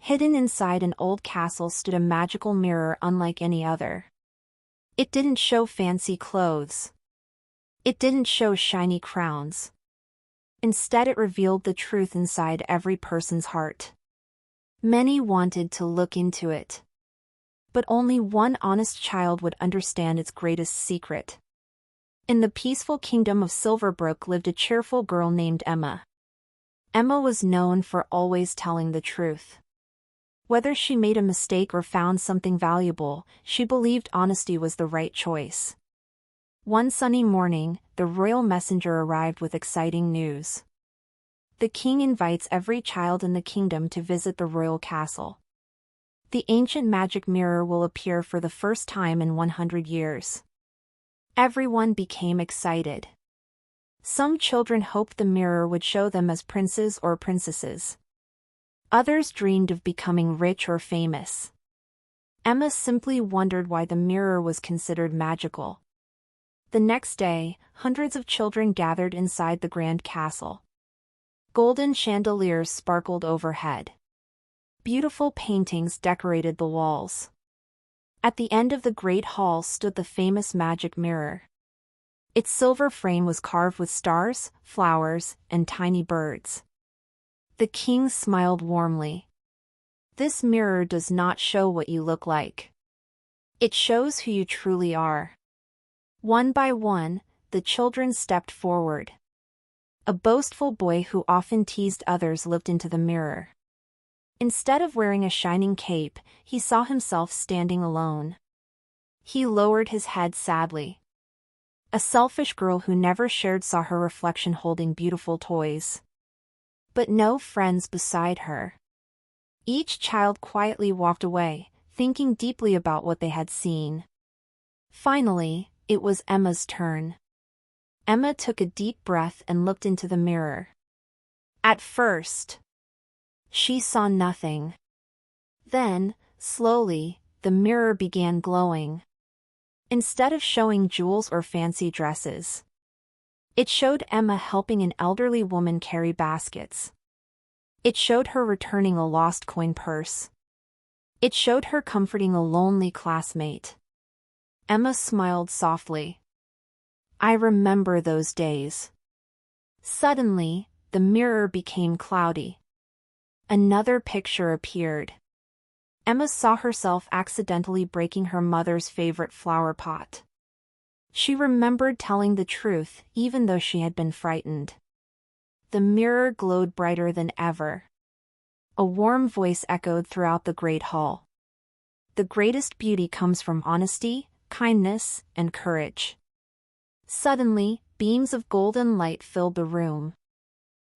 Hidden inside an old castle stood a magical mirror unlike any other. It didn't show fancy clothes. It didn't show shiny crowns. Instead, it revealed the truth inside every person's heart. Many wanted to look into it. But only one honest child would understand its greatest secret. In the peaceful kingdom of Silverbrook lived a cheerful girl named Emma. Emma was known for always telling the truth. Whether she made a mistake or found something valuable, she believed honesty was the right choice. One sunny morning, the royal messenger arrived with exciting news. The king invites every child in the kingdom to visit the royal castle. The ancient magic mirror will appear for the first time in 100 years. Everyone became excited. Some children hoped the mirror would show them as princes or princesses. Others dreamed of becoming rich or famous. Emma simply wondered why the mirror was considered magical. The next day, hundreds of children gathered inside the grand castle. Golden chandeliers sparkled overhead. Beautiful paintings decorated the walls. At the end of the great hall stood the famous magic mirror. Its silver frame was carved with stars, flowers, and tiny birds. The king smiled warmly. This mirror does not show what you look like. It shows who you truly are. One by one, the children stepped forward. A boastful boy who often teased others looked into the mirror. Instead of wearing a shining cape, he saw himself standing alone. He lowered his head sadly. A selfish girl who never shared saw her reflection holding beautiful toys. But no friends beside her. Each child quietly walked away, thinking deeply about what they had seen. Finally, it was Emma's turn. Emma took a deep breath and looked into the mirror. At first, she saw nothing. Then, slowly, the mirror began glowing. Instead of showing jewels or fancy dresses, it showed Emma helping an elderly woman carry baskets. It showed her returning a lost coin purse. It showed her comforting a lonely classmate. Emma smiled softly. I remember those days. Suddenly, the mirror became cloudy. Another picture appeared. Emma saw herself accidentally breaking her mother's favorite flower pot. She remembered telling the truth even though she had been frightened. The mirror glowed brighter than ever. A warm voice echoed throughout the great hall. The greatest beauty comes from honesty, kindness, and courage. Suddenly, beams of golden light filled the room.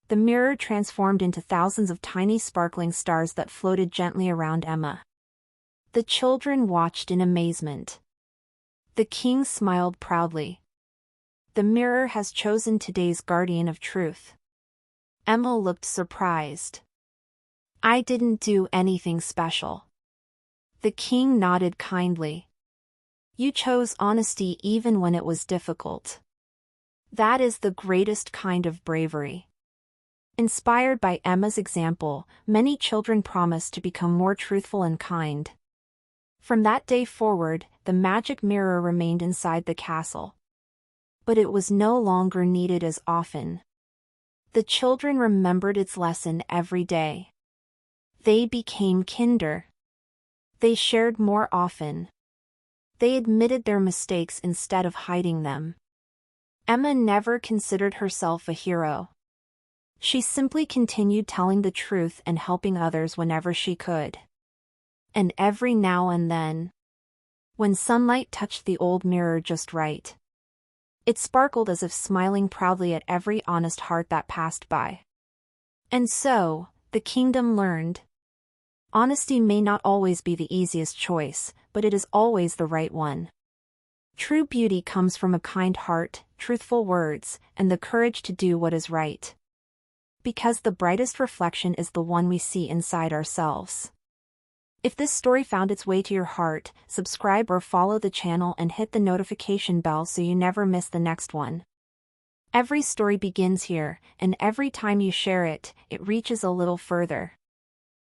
The mirror transformed into thousands of tiny sparkling stars that floated gently around Emma. The children watched in amazement. The king smiled proudly. The mirror has chosen today's guardian of truth. Emma looked surprised. I didn't do anything special. The king nodded kindly. You chose honesty even when it was difficult. That is the greatest kind of bravery. Inspired by Emma's example, many children promised to become more truthful and kind. From that day forward, the magic mirror remained inside the castle. But it was no longer needed as often. The children remembered its lesson every day. They became kinder. They shared more often. They admitted their mistakes instead of hiding them. Emma never considered herself a hero. She simply continued telling the truth and helping others whenever she could. And every now and then, when sunlight touched the old mirror just right, it sparkled as if smiling proudly at every honest heart that passed by. And so, the kingdom learned. Honesty may not always be the easiest choice, but it is always the right one. True beauty comes from a kind heart, truthful words, and the courage to do what is right. Because the brightest reflection is the one we see inside ourselves. If this story found its way to your heart, subscribe or follow the channel and hit the notification bell so you never miss the next one. Every story begins here, and every time you share it, it reaches a little further.